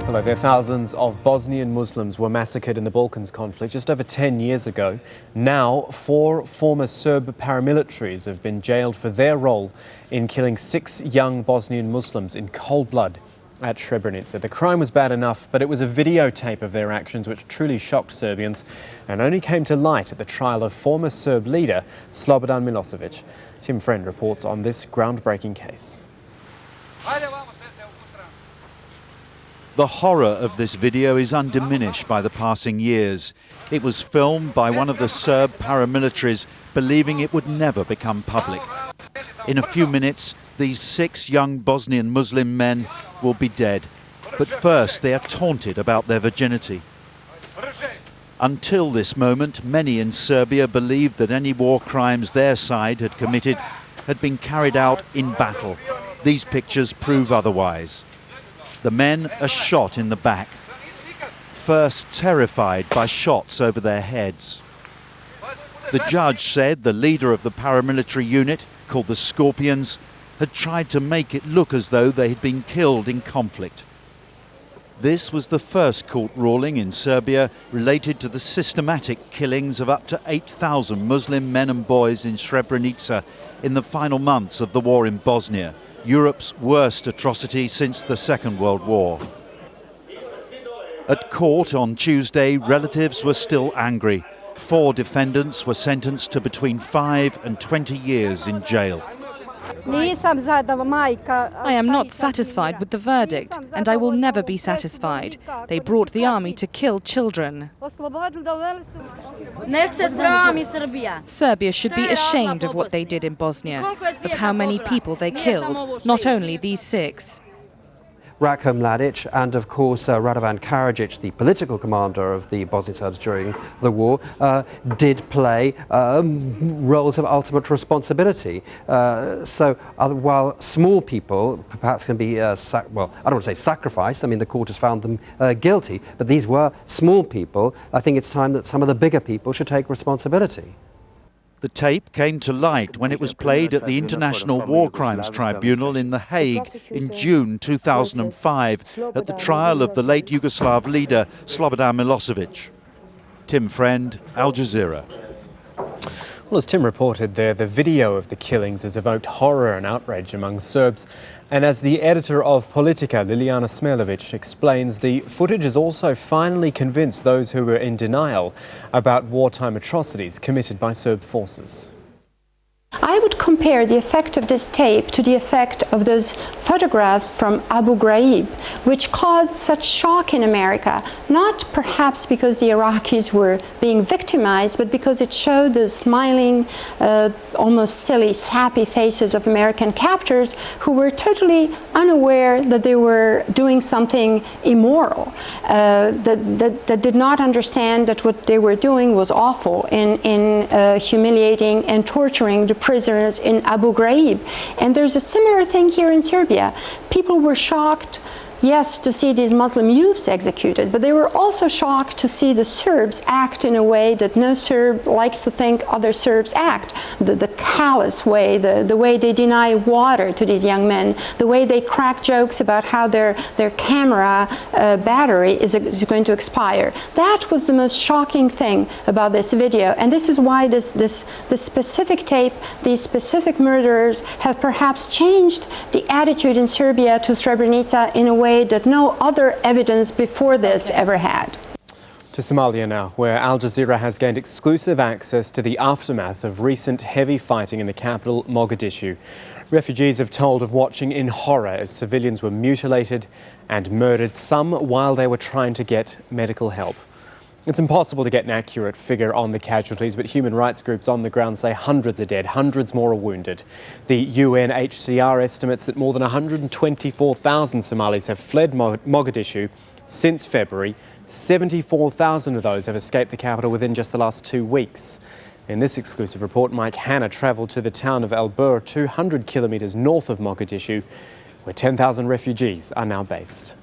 Hello there. Thousands of Bosnian Muslims were massacred in the Balkans conflict just over 10 years ago. Now, 4 former Serb paramilitaries have been jailed for their role in killing 6 young Bosnian Muslims in cold blood at Srebrenica. The crime was bad enough, but it was a videotape of their actions which truly shocked Serbians and only came to light at the trial of former Serb leader Slobodan Milosevic. Tim Friend reports on this groundbreaking case. The horror of this video is undiminished by the passing years. It was filmed by one of the Serb paramilitaries, believing it would never become public. In a few minutes, these 6 young Bosnian Muslim men will be dead. But first, they are taunted about their virginity. Until this moment, many in Serbia believed that any war crimes their side had committed had been carried out in battle. These pictures prove otherwise. The men are shot in the back, first terrified by shots over their heads. The judge said the leader of the paramilitary unit, called the Scorpions, had tried to make it look as though they had been killed in conflict. This was the first court ruling in Serbia related to the systematic killings of up to 8,000 Muslim men and boys in Srebrenica in the final months of the war in Bosnia, Europe's worst atrocity since the Second World War. At court on Tuesday, relatives were still angry. 4 defendants were sentenced to between 5 and 20 years in jail. I am not satisfied with the verdict, and I will never be satisfied. They brought the army to kill children. Serbia should be ashamed of what they did in Bosnia, of how many people they killed, not only these 6. Ratko Mladic and, of course, Radovan Karadzic, the political commander of the Bosnian Serbs during the war, did play roles of ultimate responsibility. So while small people perhaps can be, well, I don't want to say sacrificed, I mean, the court has found them guilty, but these were small people. I think it's time that some of the bigger people should take responsibility. The tape came to light when it was played at the International War Crimes Tribunal in The Hague in June 2005 at the trial of the late Yugoslav leader Slobodan Milosevic. Tim Friend, Al Jazeera. Well, as Tim reported there, the video of the killings has evoked horror and outrage among Serbs. And as the editor of Politika, Ljiljana Smelović, explains, the footage has also finally convinced those who were in denial about wartime atrocities committed by Serb forces. I would compare the effect of this tape to the effect of those photographs from Abu Ghraib, which caused such shock in America, not perhaps because the Iraqis were being victimized, but because it showed the smiling, almost silly, sappy faces of American captors who were totally unaware that they were doing something immoral, that did not understand that what they were doing was awful in humiliating and torturing the prisoners in Abu Ghraib. And there's a similar thing here in Serbia. People were shocked, yes, to see these Muslim youths executed, but they were also shocked to see the Serbs act in a way that no Serb likes to think other Serbs act. The callous way, the way they deny water to these young men, the way they crack jokes about how their camera battery is going to expire. That was the most shocking thing about this video, and this is why this specific tape, these specific murderers have perhaps changed the attitude in Serbia to Srebrenica in a way that no other evidence before this ever had. To Somalia now, where Al Jazeera has gained exclusive access to the aftermath of recent heavy fighting in the capital, Mogadishu. Refugees have told of watching in horror as civilians were mutilated and murdered, some while they were trying to get medical help. It's impossible to get an accurate figure on the casualties, but human rights groups on the ground say hundreds are dead, hundreds more are wounded. The UNHCR estimates that more than 124,000 Somalis have fled Mogadishu since February. 74,000 of those have escaped the capital within just the last 2 weeks. In this exclusive report, Mike Hanna travelled to the town of El-Bur, 200 kilometres north of Mogadishu, where 10,000 refugees are now based.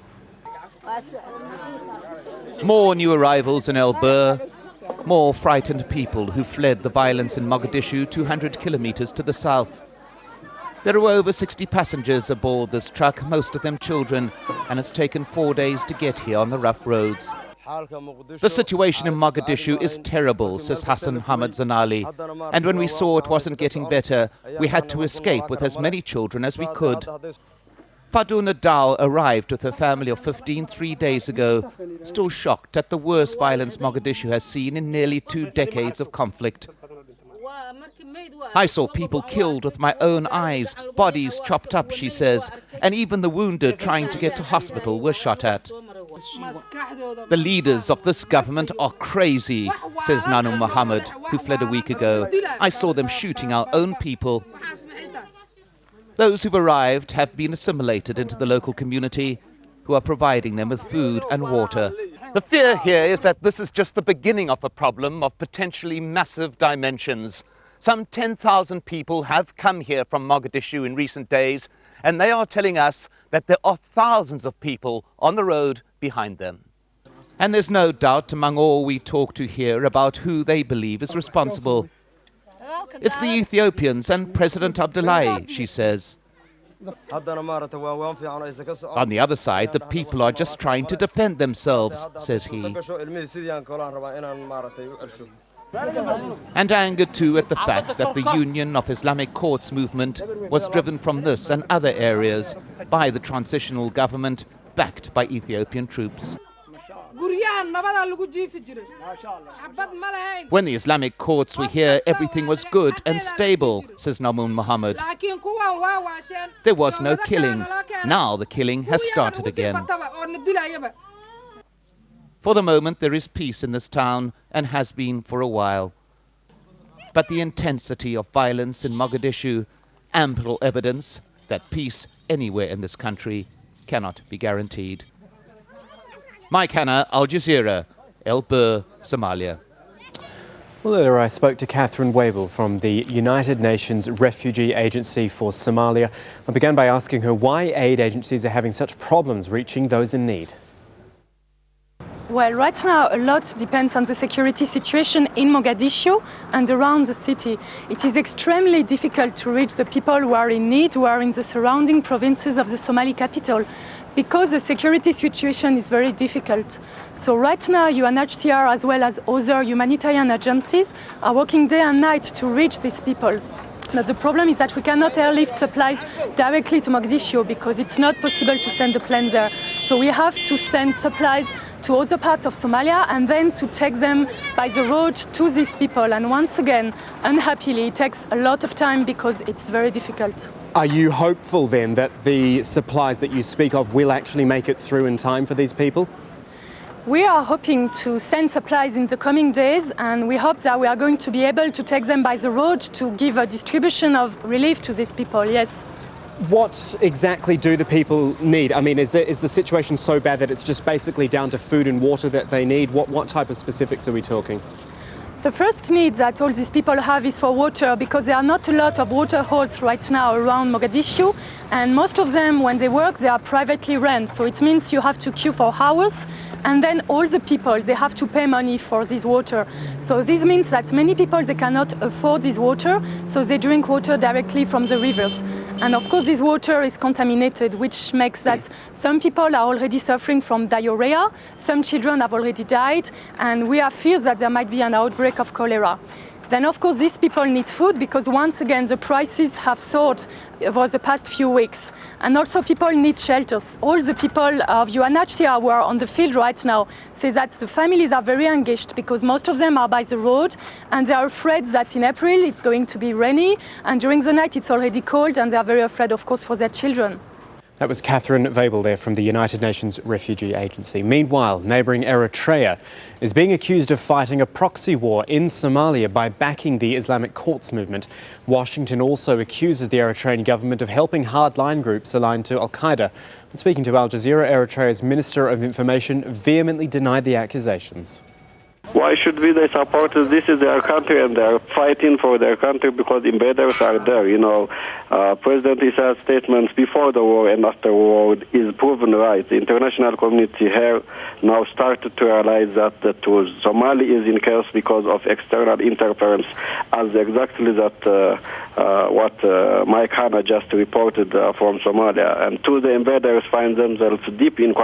More new arrivals in El-Bur, more frightened people who fled the violence in Mogadishu 200 kilometres to the south. There are over 60 passengers aboard this truck, most of them children, and it's taken 4 days to get here on the rough roads. The situation in Mogadishu is terrible, says Hassan Hamad Zanali, and when we saw it wasn't getting better, we had to escape with as many children as we could. Faduna Dao arrived with her family of 15 3 days ago, still shocked at the worst violence Mogadishu has seen in nearly 2 decades of conflict. I saw people killed with my own eyes, bodies chopped up, she says, and even the wounded trying to get to hospital were shot at. The leaders of this government are crazy, says Nanu Muhammad, who fled a week ago. I saw them shooting our own people. Those who've arrived have been assimilated into the local community, who are providing them with food and water. The fear here is that this is just the beginning of a problem of potentially massive dimensions. Some 10,000 people have come here from Mogadishu in recent days, and they are telling us that there are thousands of people on the road behind them. And there's no doubt among all we talk to here about who they believe is responsible. It's the Ethiopians and President Abdullahi, she says. On the other side, the people are just trying to defend themselves, says he. And anger too at the fact that the Union of Islamic Courts movement was driven from this and other areas by the transitional government backed by Ethiopian troops. When the Islamic courts were here, everything was good and stable, says Namun Muhammad. There was no killing. Now the killing has started again. For the moment, there is peace in this town and has been for a while. But the intensity of violence in Mogadishu, ample evidence that peace anywhere in this country cannot be guaranteed. Mike Hanna, Al-Jazeera, El Bur, Somalia. Well, earlier I spoke to Catherine Wabel from the United Nations Refugee Agency for Somalia. I began by asking her why aid agencies are having such problems reaching those in need. Well, right now a lot depends on the security situation in Mogadishu and around the city. It is extremely difficult to reach the people who are in need, who are in the surrounding provinces of the Somali capital, because the security situation is very difficult. So right now UNHCR as well as other humanitarian agencies are working day and night to reach these people. But the problem is that we cannot airlift supplies directly to Mogadishu because it's not possible to send the plane there. So we have to send supplies to other parts of Somalia and then to take them by the road to these people. And once again, unhappily, it takes a lot of time because it's very difficult. Are you hopeful then that the supplies that you speak of will actually make it through in time for these people? We are hoping to send supplies in the coming days, and we hope that we are going to be able to take them by the road to give a distribution of relief to these people, yes. What exactly do the people need? I mean, is the situation so bad that it's just basically down to food and water that they need? What type of specifics are we talking? The first need that all these people have is for water, because there are not a lot of water holes right now around Mogadishu, and most of them, when they work, they are privately run. So it means you have to queue for hours, and then all the people, they have to pay money for this water. So this means that many people, they cannot afford this water, so they drink water directly from the rivers. And of course, this water is contaminated, which makes that some people are already suffering from diarrhea, some children have already died, and we have fears that there might be an outbreak of cholera. Then of course these people need food because once again the prices have soared over the past few weeks. And also people need shelters. All the people of UNHCR who are on the field right now say that the families are very engaged because most of them are by the road and they are afraid that in April it's going to be rainy and during the night it's already cold and they are very afraid of course for their children. That was Catherine Wabel there from the United Nations Refugee Agency. Meanwhile, neighbouring Eritrea is being accused of fighting a proxy war in Somalia by backing the Islamic Courts movement. Washington also accuses the Eritrean government of helping hardline groups aligned to Al-Qaeda. When speaking to Al Jazeera, Eritrea's Minister of Information vehemently denied the accusations. Why should they support us? This is their country and they're fighting for their country because invaders are there. You know, President Issa's statements before the war and after the war is proven right. The international community here now started to realize that Somalia is in chaos because of external interference, as exactly that what Mike Hanna just reported from Somalia. And two, the invaders find themselves deep in